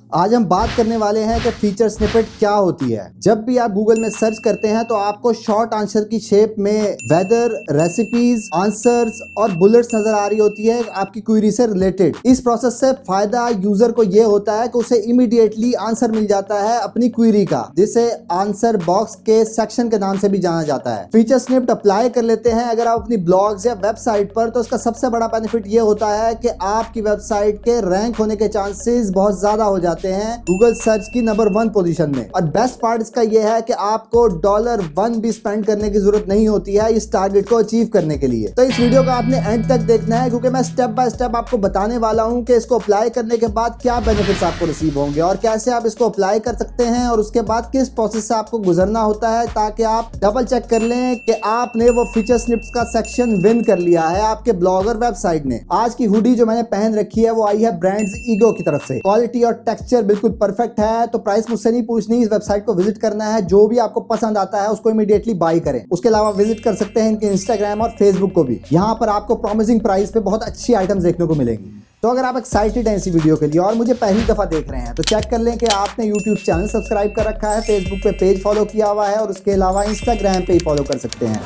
आज हम बात करने वाले हैं कि फीचर स्निपेट क्या होती है। जब भी आप गूगल में सर्च करते हैं तो आपको शॉर्ट आंसर की शेप में वेदर, रेसिपीज, आंसर्स और बुलेट्स नजर आ रही होती है आपकी क्वेरी से रिलेटेड। इस प्रोसेस से फायदा यूजर को यह होता है कि उसे इमीडिएटली आंसर मिल जाता है अपनी क्वेरी का, जिसे आंसर बॉक्स के सेक्शन के नाम से भी जाना जाता है। फीचर स्निपेट अप्लाई कर लेते हैं अगर आप अपनी ब्लॉग्स या वेबसाइट पर, तो इसका सबसे बड़ा बेनिफिट ये होता है कि आपकी वेबसाइट के रैंक होने के चांसेस बहुत ज्यादा हो जाते हैं गूगल सर्च की नंबर 1 पोजीशन में। और बेस्ट पार्ट इसका यह है कि आपको $1 भी स्पेंड करने की जरूरत नहीं होती है इस टारगेट को अचीव करने के लिए। तो इस वीडियो को आपने एंड तक देखना है, क्योंकि मैं स्टेप बाय स्टेप आपको बताने वाला हूं कि इसको अप्लाई करने के बाद क्या बेनिफिट्स आपको रिसीव होंगे और कैसे आप इसको अप्लाई कर सकते हैं और उसके बाद किस प्रोसेस से आपको गुजरना होता है, ताकि आप डबल चेक कर लें कि आपने वो फीचर स्निप्स का सेक्शन विन कर लिया है आपके ब्लॉग और वेबसाइट ने। आज की हुडी जो मैंने पहन रखी है वो आई है ब्रांड्स ईगो की तरफ से। क्वालिटी और टेक्सचर बिल्कुल परफेक्ट है। तो प्राइस मुझसे नहीं पूछनी, इस वेबसाइट को विजिट करना है, जो भी आपको पसंद आता है उसको इमीडिएटली बाय करें। उसके अलावा विजिट कर सकते हैं इनके इंस्टाग्राम और फेसबुक को भी। यहाँ पर आपको प्रॉमिसिंग प्राइस पे बहुत अच्छी आइटम्स देखने को मिलेंगी। तो अगर आप एक्साइटेड हैं इसी वीडियो के लिए और मुझे पहली दफा देख रहे हैं तो चेक कर लें कि आपने यूट्यूब चैनल सब्सक्राइब कर रखा है, फेसबुक पे पेज फॉलो किया हुआ है और उसके अलावा इंस्टाग्राम पे ही फॉलो कर सकते हैं।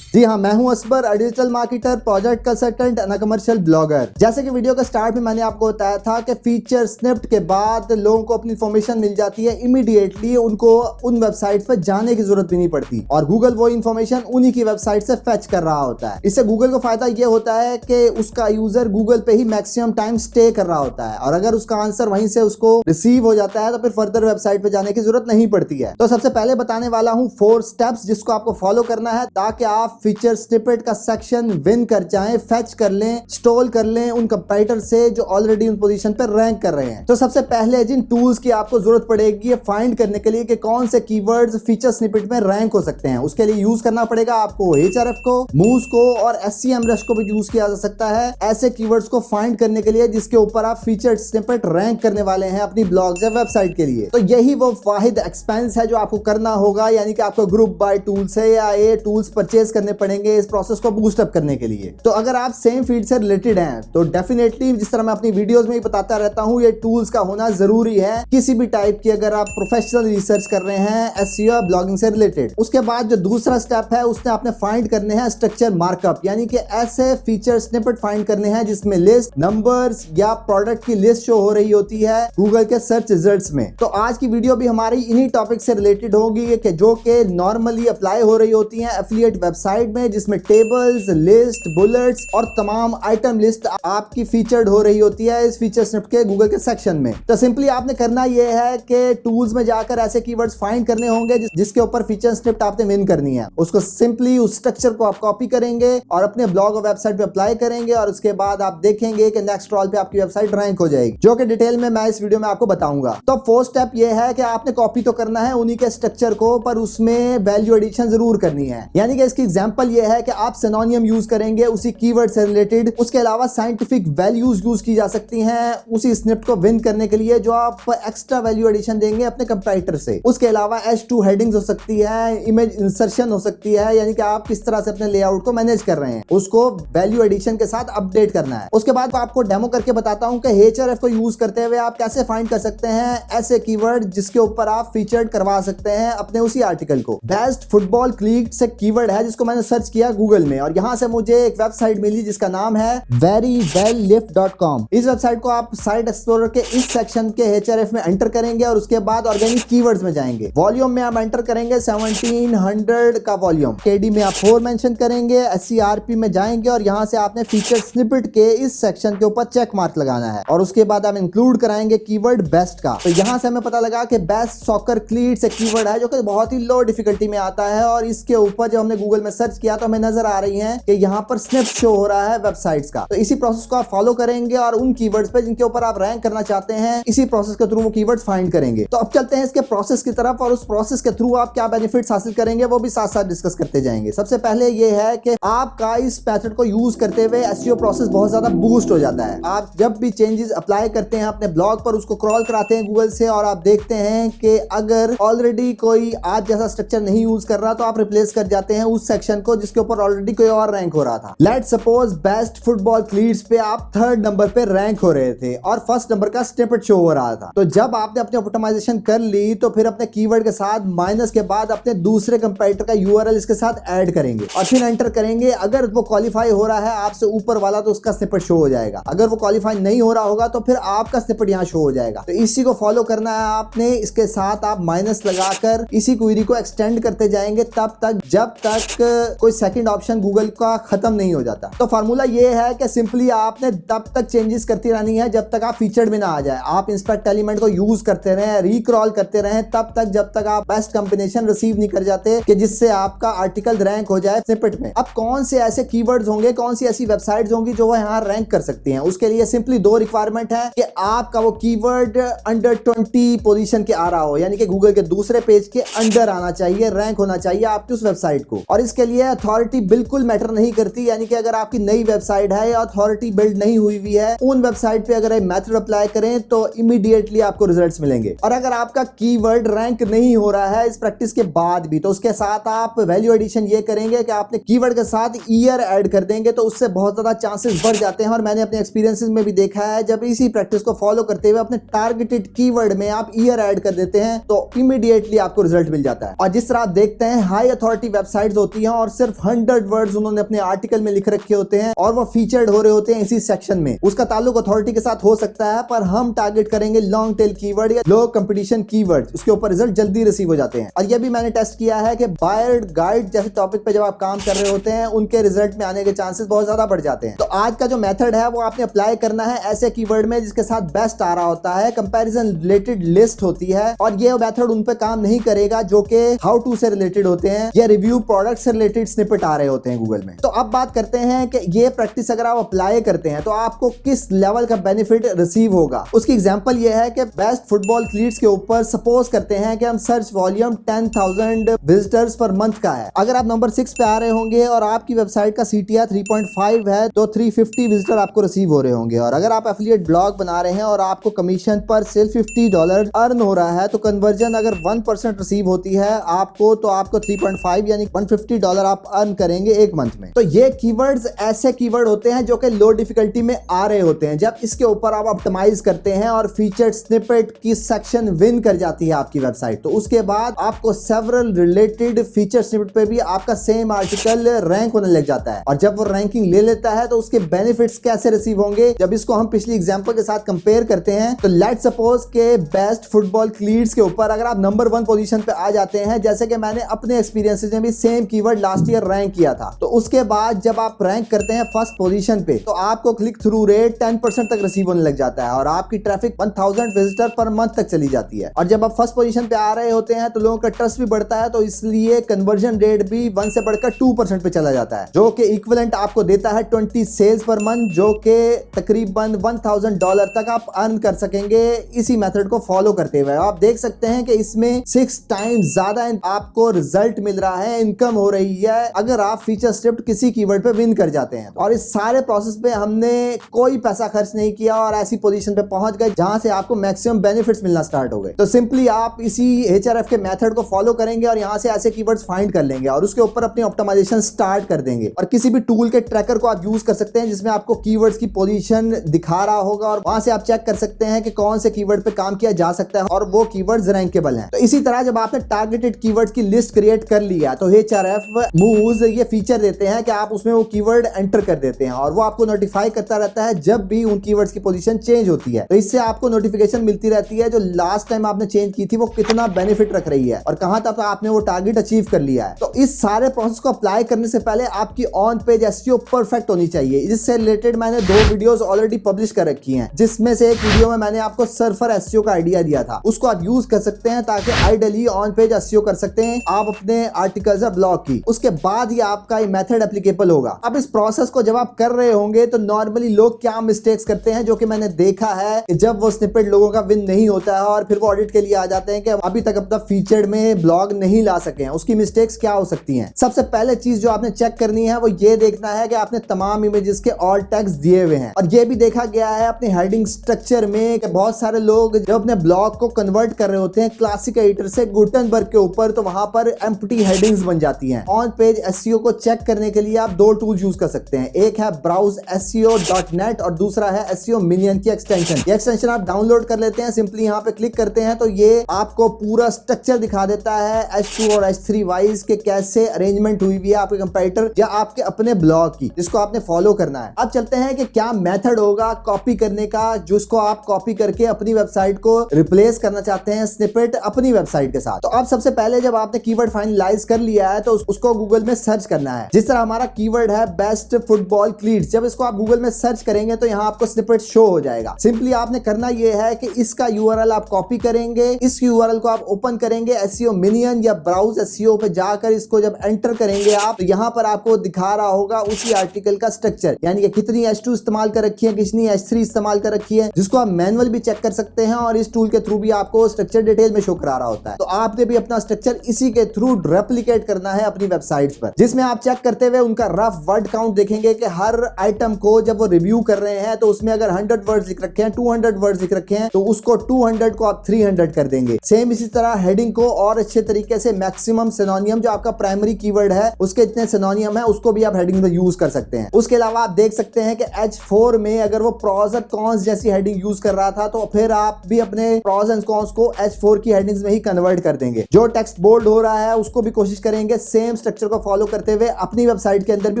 जी हाँ, मैं हूं Asbar, digital marketer, project consultant and commercial blogger. जैसे कि वीडियो के स्टार्ट में मैंने आपको बताया था कि फीचर स्निप्ट के बाद लोगों को अपनी इन्फॉर्मेशन मिल जाती है इमीडिएटली, उनको उन वेबसाइट पर जाने की जरूरत भी नहीं पड़ती और गूगल वो इन्फॉर्मेशन उन्हीं की वेबसाइट से फेच कर रहा होता है। इससे गूगल को फायदा ये होता है कि उसका यूजर गूगल पे ही मैक्सिमम टाइम स्टे कर रहा होता है और अगर उसका आंसर वहीं से उसको रिसीव हो जाता है तो फिर फर्दर वेबसाइट पे जाने की जरूरत नहीं पड़ती है। तो सबसे पहले बताने वाला हूँ 4 स्टेप्स जिसको आपको फॉलो करना है ताकि आप फीचर स्निपेट का सेक्शन विन कर जाएं, फेच कर लें, स्टॉल कर लें उन कंपैरेटर से जो ऑलरेडी उन पोजीशन पर रैंक कर रहे हैं। तो सबसे पहले जिन टूल्स की आपको जरूरत पड़ेगी फाइंड करने के लिए कि कौन से कीवर्ड्स फीचर स्निपेट में रैंक हो सकते हैं, उसके लिए यूज करना पड़ेगा आपको Ahref को, मूज को और SEMrush को भी यूज किया जा सकता है ऐसे कीवर्ड्स को फाइंड करने के लिए जिसके ऊपर आप फीचर स्निपेट रैंक करने वाले हैं अपनी ब्लॉग या वेबसाइट के लिए। तो यही वो वाहिद एक्सपेंस है जो आपको करना होगा, यानी कि आपको ग्रुप बाय टूल से या ये टूल्स परचेज करने पड़ेंगे इस प्रोसेस को बूस्ट अप करने के लिए। तो अगर आप सेम फील्ड से रिलेटेड हैं तो डेफिनेटली, जिस तरह मैं अपनी वीडियोस में ही बताता रहता हूं, ये टूल्स का होना जरूरी है किसी भी टाइप की अगर आप प्रोफेशनल रिसर्च कर रहे हैं SEO ब्लॉगिंग से रिलेटेड। उसके बाद जो दूसरा स्टेप है उसने आपने फाइंड करने हैं स्ट्रक्चर मार्कअप, यानी कि ऐसे फीचर स्निपेट फाइंड करने हैं जिसमें लिस्ट, नंबर्स या प्रोडक्ट की लिस्ट शो हो रही होती है गूगल के सर्च रिजल्ट्स में। तो आज की वीडियो भी हमारी इन्हीं टॉपिक से रिलेटेड होगी कि जो कि नॉर्मली अप्लाई हो रही होती है एफिलिएट वेबसाइट में, जिसमें टेबल्स, लिस्ट, बुलेट्स और तमाम आइटम लिस्ट आपकी फीचर्ड हो रही होती है इस फीचर स्निपेट के गूगल के सेक्शन में। तो सिंपली आपने करना यह है कि टूल्स में जाकर ऐसे कीवर्ड्स फाइंड करने होंगे जिसके ऊपर फीचर स्निपेट आपने विन करनी है। उसको सिंपली उस स्ट्रक्चर को आप कॉपी करेंगे और अपने ब्लॉग और वेबसाइट पे अप्लाई करेंगे और उसके बाद आप देखेंगे कि नेक्स्ट क्रॉल पे आपकी वेबसाइट रैंक हो जाएगी, जो कि डिटेल में मैं इस वीडियो में आपको बताऊंगा। तो 4 स्टेप यह है कि आपने कॉपी तो करना है उन्हीं के स्ट्रक्चर को, पर उसमें वैल्यू एडिशन जरूर करनी है। यानी कि इसकी एग्जांपल यह है कि आप सिनोनिम यूज करेंगे उसी कीवर्ड से रिलेटेड, उसके अलावा साइंटिफिक वैल्यूज यूज की जा सकती हैं उसी स्निपेट को विन करने के लिए जो आप एक्स्ट्रा वैल्यू एडिशन देंगे अपने कंपैरेटर से। उसके अलावा H2 हेडिंग्स हो सकती है, इमेज इंसर्शन हो सकती है, यानी कि आप किस तरह से अपने लेआउट को मैनेज कर रहे हैं उसको वैल्यू एडिशन के साथ अपडेट करना है। उसके बाद आपको डेमो करके बताता हूं कि Ahref को यूज करते हुए आप कैसे फाइंड कर सकते हैं ऐसे कीवर्ड जिसके ऊपर आप फीचर्ड करवा सकते हैं अपने उसी आर्टिकल को। बेस्ट फुटबॉल क्लीट से कीवर्ड है जिसको मैंने सर्च किया गूगल में और यहां से मुझे एक वेबसाइट मिली जिसका नाम है verywelllift.com। इस वेबसाइट को आप साइट एक्सप्लोरर के इस सेक्शन के Ahref में एंटर करेंगे और उसके बाद ऑर्गेनिक कीवर्ड्स में जाएंगे। वॉल्यूम में आप एंटर करेंगे 1700 का वॉल्यूम, KD में आप 4 मेंशन करेंगे, SERP में जाएंगे और यहां से आपने फीचर स्निपेट के इस सेक्शन के ऊपर चेक मार्क लगाना है और उसके बाद आप इंक्लूड कराएंगे कीवर्ड बेस्ट का। तो यहां से हमें पता लगा कि बेस्ट सॉकर क्लीट्स एक कीवर्ड है जो कि बहुत ही लो डिफिकल्टी में आता है और इसके ऊपर जब हमने गूगल में सर्च सर्च किया तो हमें नजर आ रही है कि यहाँ पर स्निप शो हो रहा है वेबसाइट्स का। तो इसी प्रोसेस को आप फॉलो करेंगे और उन कीवर्ड्स पे जिनके ऊपर आप रैंक करना चाहते हैं, इसी प्रोसेस के थ्रू वो कीवर्ड्स फाइंड करेंगे। तो अब चलते हैं इसके प्रोसेस की तरफ और उस प्रोसेस के थ्रू आप क्या बेनिफिट्स हासिल करेंगे वो भी साथ साथ डिस्कस करते जाएंगे। सबसे पहले ये है कि आपका इस मेथड को यूज करते हुए एसईओ प्रोसेस बहुत ज्यादा बूस्ट हो जाता है। आप जब भी चेंजेस अप्लाई करते हैं अपने ब्लॉग पर, उसको क्रॉल कराते हैं गूगल से और आप देखते हैं कि अगर ऑलरेडी कोई आप जैसा स्ट्रक्चर नहीं यूज कर रहा तो आप रिप्लेस कर जाते हैं उस सेक्शन को जिसके ऊपर ऑलरेडी कोई और रैंक हो रहा था। Let's suppose best football cleats पे आप 3rd नंबर पे रैंक हो रहे थे और 1st नंबर का स्निपेट शो हो रहा था। तो जब आपने अपनी ऑप्टिमाइजेशन कर ली तो फिर अपने कीवर्ड के साथ माइनस के बाद अपने दूसरे कंपैरेटर का यूआरएल इसके साथ ऐड करेंगे और फिर एंटर करेंगे। अगर वो क्वालिफाई हो रहा है आपसे ऊपर वाला तो उसका स्निपेट शो हो जाएगा, अगर वो क्वालिफाई नहीं हो रहा होगा तो फिर आपका स्निपेट यहाँ शो हो जाएगा। तो इसी को फॉलो करना है आपने। इसके साथ आप माइनस लगाकर इसी क्वेरी को एक्सटेंड करते जाएंगे तब तक जब तक कोई सेकंड ऑप्शन गूगल का खत्म नहीं हो जाता। तो फार्मूला ये है कि सिंपली आपने तब तक चेंजेस करती रहनी है जब तक आप फीचर्ड में ना आ जाए। आप इंस्पेक्ट एलिमेंट को यूज करते रहें, रिक्रॉल करते रहें तब तक जब तक आप बेस्ट कॉम्बिनेशन रिसीव नहीं कर जाते कि जिससे आपका आर्टिकल रैंक हो जाए स्निपेट में। अब कौन से ऐसे कीवर्ड्स होंगे, कौन सी ऐसी वेबसाइट्स होंगी जो यहाँ रैंक कर सकती हैं? उसके लिए सिंपली 2 रिक्वायरमेंट है कि आपका वो कीवर्ड अंडर 20 पोजीशन के आ रहा हो, यानी कि गूगल के दूसरे पेज के अंडर आना चाहिए, रैंक होना चाहिए आपकी उस वेबसाइट को। और इसके लिए अथॉरिटी बिल्कुल मैटर नहीं करती, यानी कि अगर आपकी नई वेबसाइट है या अथॉरिटी बिल्ड नहीं हुई हुई है, उन वेबसाइट पे अगर मेथड अप्लाई करें तो इमीडिएटली आपको रिजल्ट्स मिलेंगे। और अगर आपका कीवर्ड रैंक नहीं हो रहा है इस प्रैक्टिस के बाद भी, तो उसके साथ आप वैल्यू एडिशन ये करेंगे कि आपने कीवर्ड के साथ ईयर ऐड कर देंगे, तो उससे बहुत ज्यादा चांसेस बढ़ जाते हैं। और मैंने अपने एक्सपीरियंसेस में भी देखा है, जब इसी प्रैक्टिस को फॉलो करते हुए अपने टारगेटेड कीवर्ड में आप ईयर ऐड कर देते हैं तो इमीडिएटली आपको रिजल्ट मिल जाता है। और जिस तरह आप देखते हैं हाई अथॉरिटी वेबसाइट्स होती हैं और सिर्फ 100 वर्ड्स उन्होंने अपने आर्टिकल में लिख रखे होते हैं और वो फीचर्ड हो रहे होते हैं इसी सेक्शन में, उसका ताल्लुक अथॉरिटी के साथ हो सकता है, पर हम टारगेट करेंगे लॉन्ग टेल कीवर्ड या लो कंपटीशन कीवर्ड, उसके ऊपर रिजल्ट जल्दी रिसीव हो जाते हैं। और ये भी मैंने टेस्ट किया है कि बायर गाइड जैसे टॉपिक पे जब आप काम कर रहे होते हैं उनके रिजल्ट में आने के चांसेस बहुत ज्यादा बढ़ जाते हैं। तो आज का जो मेथड है वो आपने अप्लाई करना है ऐसे कीवर्ड में जिसके साथ बेस्ट आ रहा होता है, कंपैरिजन रिलेटेड लिस्ट होती है। और ये मेथड उन पे काम नहीं करेगा जो कि हाउ टू से रिलेटेड होते हैं या रिव्यू प्रोडक्ट से रिलेटेड स्निपेट आ रहे होते हैं गूगल में। तो अब बात करते हैं कि ये प्रैक्टिस अगर आप अप्लाई करते हैं तो आपको किस लेवल का बेनिफिट रिसीव होगा। उसकी एग्जांपल ये है कि बेस्ट फुटबॉल क्लीट्स के ऊपर सपोज करते हैं कि हम search volume 10,000 visitors per month का है। अगर आप नंबर 6 पे आ रहे होंगे और आपकी वेबसाइट का CTR 3.5 है तो 350 विजिटर आपको रिसीव हो रहे होंगे। और अगर आप एफिलिएट ब्लॉग बना रहे हैं और आपको कमीशन पर सिर्फ $50 अर्न हो रहा है तो कन्वर्जन अगर 1% रिसीव होती है आपको, तो आपको 3.5 यानी $150 आप अर्न करेंगे एक मंथ में। तो ये कीवर्ड्स ऐसे कीवर्ड होते हैं जो कि लो डिफिकल्टी में आ रहे होते हैं। जब इसके ऊपर आप ऑप्टिमाइज करते हैं और फीचर्ड स्निपेट की सेक्शन विन कर जाती है आपकी वेबसाइट, तो उसके बाद आपको सेवरल रिलेटेड फीचर स्निपेट पे भी आपका सेम आर्टिकल रैंक होने लग जाता है। और जब वो रैंकिंग ले लेता है तो उसके बेनिफिट्स कैसे रिसीव होंगे, जब इसको हम पिछली एग्जांपल के साथ कंपेयर करते हैं तो लेट्स सपोज के बेस्ट फुटबॉल क्लीट्स के ऊपर अगर आप नंबर 1 पोजीशन पे आ जाते हैं, जैसे कि मैंने अपने एक्सपीरियंसेस में भी same keyword last year rank किया था, तो उसके बाद जब आप रैंक करते हैं फर्स्ट पोजीशन पे तो आपको क्लिक थ्रू रेट 10% तक रिसीव होने लग जाता है और आपकी ट्रैफिक 1000 विजिटर पर मंथ तक चली जाती है। और जब आप फर्स्ट पोजीशन पे आ रहे होते हैं तो लोगों का ट्रस्ट भी बढ़ता है, तो इसलिए कन्वर्जन रेट भी 1 से बढ़कर 2% पे चला जाता है, जो कि इक्विवेलेंट आपको देता है 20 सेल्स पर मंथ, जो कि तकरीबन $1000 तक आप अर्न कर सकेंगे इसी मेथड को फॉलो करते हुए। आप देख सकते हैं कि इसमें 6 टाइम्स ज्यादा आपको रिजल्ट मिल रहा है, इनकम हो रही है अगर आप फीचर स्क्रिप्ट किसी कीवर्ड पे विन कर जाते हैं। और इस सारे प्रोसेस पे हमने कोई पैसा खर्च नहीं किया और ऐसी पोजीशन पे पहुंच गए जहां से आपको मैक्सिमम बेनिफिट्स मिलना स्टार्ट हो गए। तो सिंपली आप इसी HRF के मेथड को फॉलो करेंगे और यहां से ऐसे कीवर्ड्स फाइंड कर लेंगे और उसके ऊपर अपनी ऑप्टिमाइजेशन स्टार्ट कर देंगे। और किसी भी टूल के ट्रैकर को आप यूज कर सकते हैं जिसमें आपको कीवर्ड्स की पोजीशन दिखा रहा होगा और वहां से आप चेक कर सकते हैं कि कौन से कीवर्ड पे काम किया जा सकता है और वो कीवर्ड्स रैंकेबल हैं। तो इसी तरह जब आपने टारगेटेड कीवर्ड्स की लिस्ट क्रिएट कर लिया तो HRF मूव्स ये फीचर देते हैं कि आप उसमें वो कीवर्ड एंटर कर देते हैं और वो आपको नोटिफाई करता रहता है जब भी उन कीवर्ड्स की पोजीशन चेंज होती है। तो इससे आपको नोटिफिकेशन मिलती रहती है जो लास्ट टाइम आपने चेंज की थी वो कितना बेनिफिट रख रही है और कहां तक आपने वो टारगेट अचीव कर लिया है। तो इस सारे प्रोसेस को अप्लाई करने से पहले आपकी ऑन पेज एसईओ परफेक्ट होनी चाहिए। इससे रिलेटेड मैंने 2 वीडियोस ऑलरेडी पब्लिश कर रखी हैं, जिसमें से एक वीडियो में मैंने आपको सर्फर एसईओ का आइडिया दिया था, उसको आप यूज कर सकते हैं ताकि आइडियली ऑन पेज एसईओ कर सकते हैं आप अपने आर्टिकल्स या ब्लॉग की। उसके उसके बाद ही आपका ये मेथड एप्लीकेबल होगा। अब इस प्रोसेस को जब आप कर रहे होंगे तो नॉर्मली लोग क्या मिस्टेक्स करते हैं, जो कि मैंने देखा है कि जब वो स्निपेट लोगों का विन नहीं होता है और फिर वो ऑडिट के लिए आ जाते हैं कि अभी तक अपना फीचर्ड में ब्लॉग नहीं ला सके हैं। उसकी मिस्टेक्स क्या हो सकती हैं? सबसे पहले चीज जो आपने चेक करनी है वो ये देखना है कि आपने तमाम इमेजेस के ऑल टैग्स दिए हुए हैं। और ये भी देखा गया है अपने हेडिंग स्ट्रक्चर में कि बहुत सारे लोग जब अपने ब्लॉग को कन्वर्ट कर रहे होते हैं क्लासिक एडिटर से गुटेनबर्ग के ऊपर, तो वहां पर एम्प्टी हेडिंग्स बन जाती हैं। ऑन पेज एसईओ को चेक करने के लिए आप दो टूल यूज कर सकते हैं, एक है browse-seo.net और दूसरा है SEO Minion की एक्सटेंशन। ये एक्सटेंशन आप डाउनलोड कर लेते हैं, सिंपली यहाँ पे क्लिक करते हैं तो ये आपको पूरा स्ट्रक्चर दिखा देता है H2 और H3 वाइज के कैसे अरेंजमेंट हुई हुई है आपके कंप्यूटर या आपके अपने ब्लॉग की, जिसको आपने फॉलो करना है। अब चलते हैं कि क्या मेथड होगा कॉपी करने का, जिसको आप कॉपी करके अपनी वेबसाइट को रिप्लेस करना चाहते हैं स्निपेट अपनी वेबसाइट के साथ। तो अब सबसे पहले जब आपने कीवर्ड फाइनलाइज कर लिया है तो उसको गूगल में सर्च करना है। जिस तरह हमारा कीवर्ड है बेस्ट फुटबॉल क्लीट्स, जब इसको आप गूगल में सर्च करेंगे तो यहाँ आपको स्निपेट शो हो जाएगा। सिंपली आपने करना यह है कि इसका यूआरएल आप कॉपी करेंगे, इस यूआरएल को आप ओपन करेंगे SEO Minion या ब्राउज SEO पे जाकर इसको जब एंटर करेंगे आप, तो यहाँ पर आपको दिखा रहा होगा उसी आर्टिकल का स्ट्रक्चर, यानी कि कितनी H2 इस्तेमाल कर रखी है, कितनी H3 इस्तेमाल कर रखी है, जिसको आप मैनुअल भी चेक कर सकते हैं और इस टूल के थ्रू भी आपको स्ट्रक्चर डिटेल में शो करा रहा होता है। तो आपने भी अपना स्ट्रक्चर इसी के थ्रू रेप्लिकेट करना है अपनी वेबसाइट्स पर, जिसमें आप चेक करते हुए उनका रफ वर्ड काउंट देखेंगे कि हर आइटम को जब वो रिव्यू कर रहे हैं तो उसमें अगर 100 वर्ड्स लिख रखे हैं, 200 वर्ड्स लिख रखे हैं, तो उसको 200 को आप 300 कर देंगे। सेम इसी तरह हेडिंग को और अच्छे तरीके से मैक्सिमम सिनोनियम, जो आपका प्राइमरी कीवर्ड है उसके इतने सिनोनियम है, उसको भी आप हेडिंग में यूज कर सकते हैं। उसके अलावा आप देख सकते हैं कि H4 में अगर वो प्रॉज और कॉन्स जैसी हेडिंग यूज कर रहा था तो फिर आप भी अपने प्रॉज एंड कॉन्स को H4 की हेडिंग्स में ही कन्वर्ट कर देंगे। जो टेक्स्ट बोल्ड हो रहा है उसको भी कोशिश करेंगे सेम स्ट्रक्चर को फॉलो करते हुए अपनी वेबसाइट के अंदर भी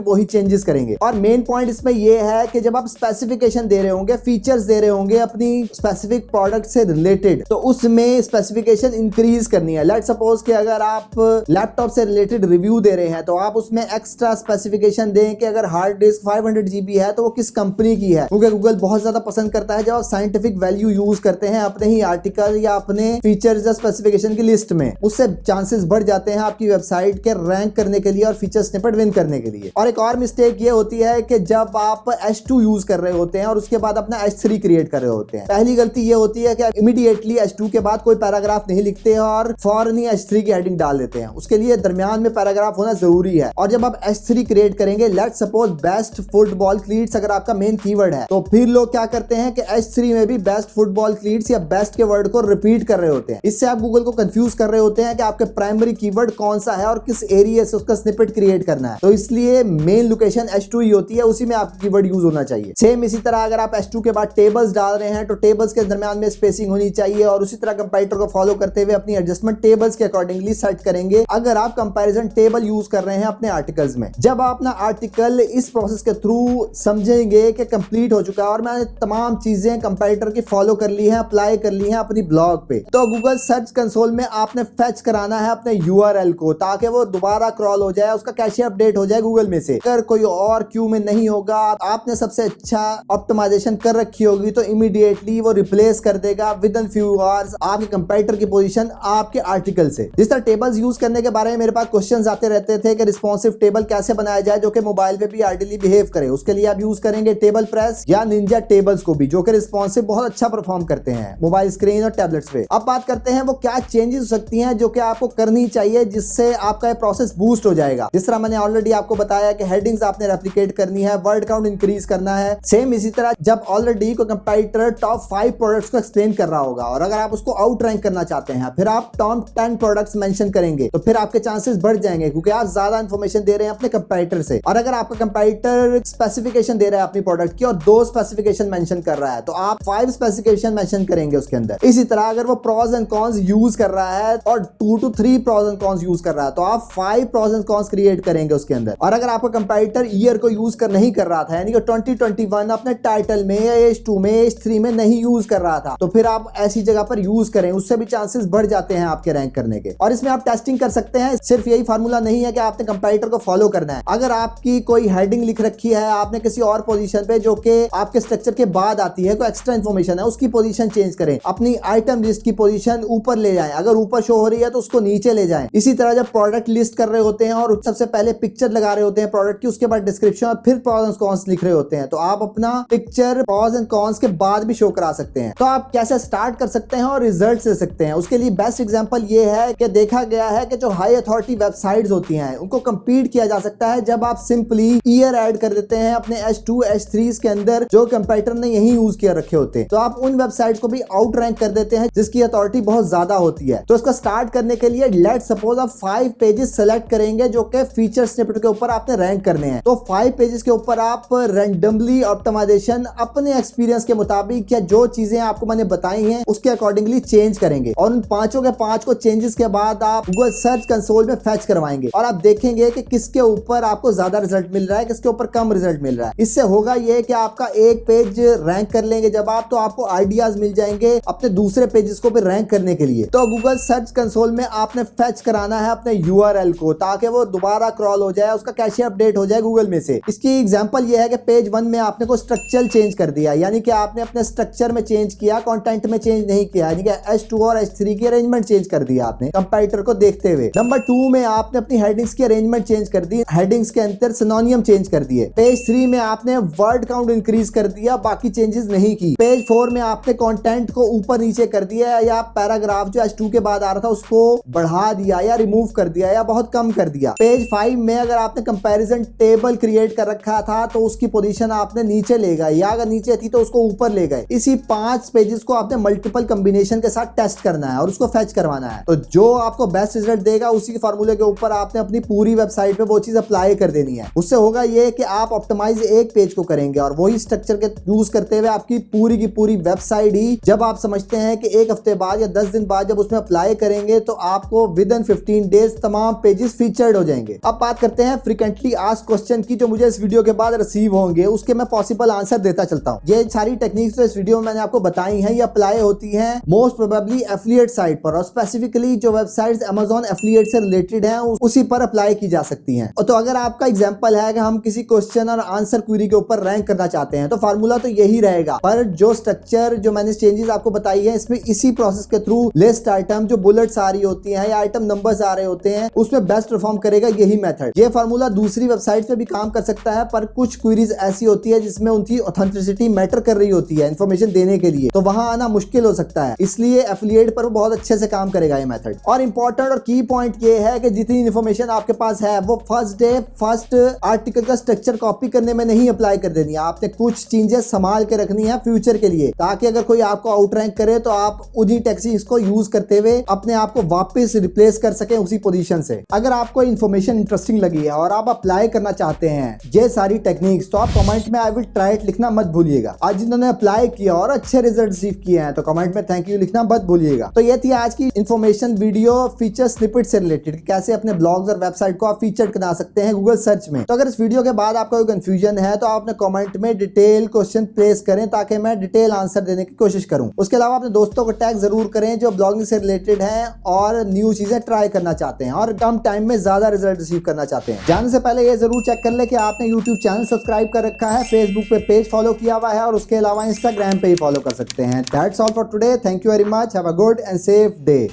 वही चेंजेस करेंगे। और मेन पॉइंट इसमें यह है कि जब आप स्पेसिफिकेशन दे रहे होंगे, फीचर्स दे रहे होंगे अपनी स्पेसिफिक प्रोडक्ट से रिलेटेड, तो उसमें स्पेसिफिकेशन इंक्रीज करनी है। लेट सपोज कि अगर आप लैपटॉप से रिलेटेड रिव्यू दे रहे हैं तो आप उसमें एक्स्ट्रा स्पेसिफिकेशन दें कि अगर हार्ड डिस्क 500 GB है तो वो किस कंपनी की है, क्योंकि गूगल बहुत ज्यादा पसंद करता है जब आप साइंटिफिक वैल्यू यूज करते हैं अपने ही आर्टिकल या अपने फीचर्स या स्पेसिफिकेशन की लिस्ट में। उससे चांसेस बढ़ जाते हैं आपकी वेबसाइट के रैंक करने के लिए और फीचर स्निपेट विन करने के लिए। और एक और मिस्टेक ये होती है कि जब आप H2 यूज कर रहे होते हैं और उसके बाद अपना H3 क्रिएट कर रहे होते हैं, पहली गलती ये होती है कि आप इमीडिएटली H2 के बाद कोई पैराग्राफ नहीं लिखते और फौरन ही H3 की हेडिंग डाल देते हैं। उसके लिए दरमियान में पैराग्राफ होना जरूरी है। और जब आप H3 क्रिएट करेंगे, let suppose best football cleats अगर आपका मेन कीवर्ड है, तो फिर लोग क्या करते हैं कि H3 में भी बेस्ट फुटबॉल क्लीट्स या बेस्ट के वर्ड को रिपीट कर रहे होते हैं। इससे आप गूगल को कंफ्यूज कर रहे होते हैं कि आपके प्राइमरी कीवर्ड कौन सा है और किस एरिया से उसका स्निपेट क्रिएट करना है। तो इसलिए मेन लोकेशन H2 ही होती है, उसी में आपका कीवर्ड यूज होना चाहिए। सेम इसी तरह अगर आप H2 के बाद टेबल्स डाल रहे हैं तो टेबल्स के दरमियान में स्पेसिंग होनी चाहिए और उसी तरह कंपैरेटर को फॉलो करते हुए अपनी एडजस्टमेंट टेबल्स के अकॉर्डिंगली सेट करेंगे अगर आप कंपैरिजन टेबल यूज कर रहे हैं अपने आर्टिकल्स में। जब आप अपना आर्टिकल इस प्रोसेस के थ्रू समझेंगे कि कंप्लीट हो चुका है और मैंने तमाम चीजें कंपैरेटर की फॉलो कर ली है, अप्लाई कर ली है अपनी ब्लॉग पे, तो गूगल सर्च कंसोल में आपने फेच कराना है अपने यूआरएल को ताकि वो दोबारा क्रॉल हो जाए, उसका कैशे अपडेट हो जाए गूगल में से। अगर कोई और क्यू में नहीं होगा, आपने सबसे अच्छा ऑप्टिमाइजेशन कर रखी होगी, तो इमीडिएटली वो रिप्लेस कर देगा विद इन फ्यू आवर्स आपके कंपैरेटर की पोजीशन आपके आर्टिकल से। जिस तरह टेबल्स यूज करने के बारे में मेरे पास क्वेश्चंस आते रहते थे कि रिस्पॉन्सिव टेबल कैसे बनाया जाए जो कि मोबाइल पे भी आइडियली बिहेव करे। उसके लिए आप यूज करेंगे टेबल प्रेस या निंजा टेबल्स को भी, जो कि रिस्पॉन्सिव बहुत अच्छा परफॉर्म करते हैं मोबाइल स्क्रीन और टैबलेट्स पे। अब बात करते हैं वो क्या चेंजेस हो सकती हैं जो कि आपको करनी चाहिए जिससे आपका प्रोसेस बूस्ट हो जाएगा। जिस तरह मैंने ऑलरेडी आपको बताया कि हेडिंग्स आपने रेप्लिकेट करनी है, वर्ड काउंट इंक्रीज करना है। सेम इसी तरह जब ऑलरेडी कोई कंपैरेटर टॉप 5 प्रोडक्ट्स को एक्सप्लेन कर रहा होगा और अगर आप उसको आउट रैंक करना चाहते हैं, फिर आप टॉप 10 प्रोडक्ट्स मेंशन करेंगे, तो फिर आपके चांसेस बढ़ जाएंगे क्योंकि आप ज्यादा इंफॉर्मेशन दे रहे हैं अपने कंपैरेटर से। और अगर आपका कंपैरेटर स्पेसिफिकेशन दे रहा है अपनी प्रोडक्ट की और 2 स्पेसिफिकेशन मेंशन कर रहा है, तो आप 5 स्पेसिफिकेशन मेंशन करेंगे उसके अंदर। इसी तरह अगर वो प्रॉज एंड कॉन्स यूज कर रहा है और 2 to 3 pros and cons use कर रहा है, तो आप 5 प्रॉज एंड कॉन्स क्रिएट करेंगे उसके अंदर। और अगर आपका कंपैरेटर ईयर को यूज कर नहीं कर रहा था, यानी कि 2021 अपने टाइटल में या H2 में H3 में नहीं यूज कर रहा था, तो फिर आप ऐसी जगह पर यूज करें, उससे भी चांसेस बढ़ जाते हैं आपके रैंक करने के। और इसमें आप टेस्टिंग कर सकते हैं। सिर्फ यही फार्मूला नहीं है कि आपने कंपैरेटर को फॉलो करना है। अगर आपकी कोई हेडिंग लिख रखी है आपने किसी और पोजीशन पे जो कि आपके स्ट्रक्चर के बाद आती है, कोई एक्स्ट्रा इंफॉर्मेशन है, उसकी पोजीशन चेंज करें। अपनी आइटम लिस्ट की पोजीशन ऊपर ले जाएं, अगर ऊपर शो हो रही है तो उसको नीचे ले जाएं। इसी तरह जब प्रोडक्ट लिस्ट कर रहे होते होते हैं और सबसे पहले पिक्चर लगा रहे होते हैं प्रोडक्ट की, उसके बाद डिस्क्रिप्शन और फिर प्रॉज एंड कॉन्स लिख रहे होते हैं। तो आप अपना पिक्चर प्रॉज एंड कॉन्स के बाद भी शो करा सकते हैं। तो आप कैसे स्टार्ट कर सकते हैं और रिजल्ट ले सकते हैं, उसके लिए बेस्ट एग्जांपल ये है कि देखा गया है कि जो हाई अथॉरिटी वेबसाइट्स होती हैं उनको कंपीट किया जा सकता है जब आप सिंपली ईयर ऐड कर देते हैं अपने H2 H3 के अंदर जो कंपैरेटर ने यही यूज किया रखे होते हैं। तो आप उन वेबसाइट्स को भी आउट रैंक कर देते हैं जिसकी अथॉरिटी बहुत ज्यादा होती है। तो इसका स्टार्ट करने के लिए लेट सपोज आप 5 पेजेस सेलेक्ट करेंगे जो कि फीचर स्निपेट के ऊपर आपने रैंक करने हैं। तो 5 पेजेस के ऊपर आप रैंडमली ऑप्टिमाइजेशन अपने एक्सपीरियंस के मुताबिक या जो चीजें आपको मैंने बताई हैं उसके अकॉर्डिंगली चेंज करेंगे और उन पांचों के 5 को चेंजेस के बाद आप गूगल सर्च कंसोल में फैच करवाएंगे और आप देखेंगे कि किसके ऊपर आपको ज्यादा रिजल्ट मिल रहा है, किसके ऊपर कम रिजल्ट मिल रहा है। इससे होगा ये कि आपका एक पेज रैंक कर लेंगे जब आप, तो आपको आइडियाज मिल जाएंगे अपने दूसरे पेजेस को भी रैंक करने के लिए। तो गूगल सर्च कंसोल में आपने फैच कराना है अपने URL को ताकि वो दोबारा क्रॉल हो जाए, उसका कैशे अपडेट हो जाए गूगल में से। इसकी एग्जांपल ये है कि पेज 1 में आपने को स्ट्रक्चर चेंज कर दिया, यानी कि आपने अपने स्ट्रक्चर में चेंज किया, कंटेंट में चेंज नहीं किया, यानी कि H2 और H3 की अरेंजमेंट चेंज कर दिया आपने कंपैरेटर को देखते हुए। नंबर 2 में आपने अपनी हेडिंग्स की अरेंजमेंट चेंज कर दी, हेडिंग्स के अंदर सिनोनियम चेंज कर दिए। पेज 3 में आपने वर्ड काउंट इंक्रीज कर दिया, बाकी चेंजेस नहीं की। पेज 4 में आपने कंटेंट को ऊपर नीचे कर दिया या पैराग्राफ जो H2 के बाद आ रहा था उसको बढ़ा दिया या रिमूव कर दिया या बहुत कम कर दिया। पेज 5 में अगर आपने कंपैरिजन टेबल क्रिएट कर रखा था तो उसकी पोजीशन आपने नीचे ले गए या अगर नीचे थी तो उसको ऊपर ले गए। इसी 5 पेजेस को आपने मल्टीपल कॉम्बिनेशन के साथ टेस्ट करना है और उसको फैच करवाना है। तो जो आपको बेस्ट रिजल्ट देगा उसी के फार्मूले के ऊपर आपने अपनी पूरी वेबसाइट पे वो चीज अप्लाई कर देनी है। उससे होगा ये कि आप ऑप्टिमाइज एक पेज को करेंगे और वही स्ट्रक्चर के यूज करते हुए आपकी पूरी की पूरी वेबसाइट ही जब आप समझते हैं कि एक हफ्ते बाद या 10 दिन बाद जब उसमें अप्लाई करेंगे तो आपको विद इन 15 डेज तमाम पेजेस फीचर्ड हो जाएंगे। अब बात करते हैं फ्रीक्वेंटली आस्क्ड क्वेश्चन की जो मुझे इस वीडियो के बाद रिसीव होंगे, उसके मैं पॉसिबल आंसर देता चलता हूं। ये सारी टेक्निक्स जो इस वीडियो में मैंने आपको बताई हैं ये अप्लाई होती हैं मोस्ट प्रोबेबली एफिलिएट साइट पर और स्पेसिफिकली जो वेबसाइट्स Amazon एफिलिएट से रिलेटेड हैं उसी पर अप्लाई की जा सकती हैं। तो अगर आपका एग्जांपल है कि हम किसी क्वेश्चन और आंसर क्वेरी के ऊपर रैंक करना चाहते हैं तो फार्मूला तो यही रहेगा, पर जो स्ट्रक्चर जो मैंने चेंजेस आपको बताई है इसमें इसी प्रोसेस के थ्रू लिस्ट आइटम जो बुलेट्स आ रही होती हैं या आइटम नंबर्स आ रहे होते हैं उसमें बेस्ट परफॉर्म करेगा यही मेथड। ये फार्मूला दूसरी वेबसाइट पे भी काम कर सकता है, पर कुछ क्वेरीज ऐसी होती है जिसमें उनकी ऑथेंटिसिटी मैटर कर रही होती है इन्फॉर्मेशन देने के लिए, तो वहां आना मुश्किल हो सकता है। इसलिए एफिलिएट पर बहुत अच्छे से काम करेगा ये मेथड। और इंपॉर्टेंट और की पॉइंट ये है कि जितनी इन्फॉर्मेशन आपके पास है वो फर्स्ट डे फर्स्ट आर्टिकल का स्ट्रक्चर कॉपी करने में नहीं अप्लाई कर देनी है। आपने कुछ चेंजेस संभाल के रखनी है फ्यूचर के लिए ताकि अगर कोई आपको आउटरैंक करे तो आप उन्हीं टेक्निक्स को यूज करते हुए अपने आप को वापस रिप्लेस कर सके उसी पोजीशन से। अगर आपको इन्फॉर्मेशन इंटरेस्टिंग लगी है और आप अप्लाई करना चाहते हैं ये सारी टेक्निक्स तो आप कमेंट में आई विल ट्राई इट लिखना मत भूलिएगा। आज जिन्होंने अप्लाई किया और अच्छे रिजल्ट रिसीव किए हैं तो कमेंट में थैंक यू लिखना मत भूलिएगा। तो ये थी आज की इन्फॉर्मेशन वीडियो फीचर स्निपेट से रिलेटेड, कैसे अपने ब्लॉग्स और वेबसाइट को आप फीचर बना सकते हैं गूगल सर्च में। तो अगर इस वीडियो के बाद आपका कोई कंफ्यूजन है तो आप अपने कमेंट में डिटेल क्वेश्चन प्लेस करें ताकि मैं डिटेल आंसर देने की कोशिश करूं। उसके अलावा अपने दोस्तों को टैग जरूर करें जो ब्लॉगिंग से रिलेटेड हैं और न्यू चीजें ट्राई करना चाहते हैं और कम टाइम में ज्यादा रिजल्ट रिसीव करना चाहते हैं। जाने से पहले ये जरूर चेक कर ले कि आपने यूट्यूब चैनल सब्सक्राइब कर रखा है, फेसबुक पे पेज फॉलो किया हुआ है और उसके अलावा इंस्टाग्राम पे ही फॉलो कर सकते हैं। That's all for today. Thank you very much. Have a good and safe day.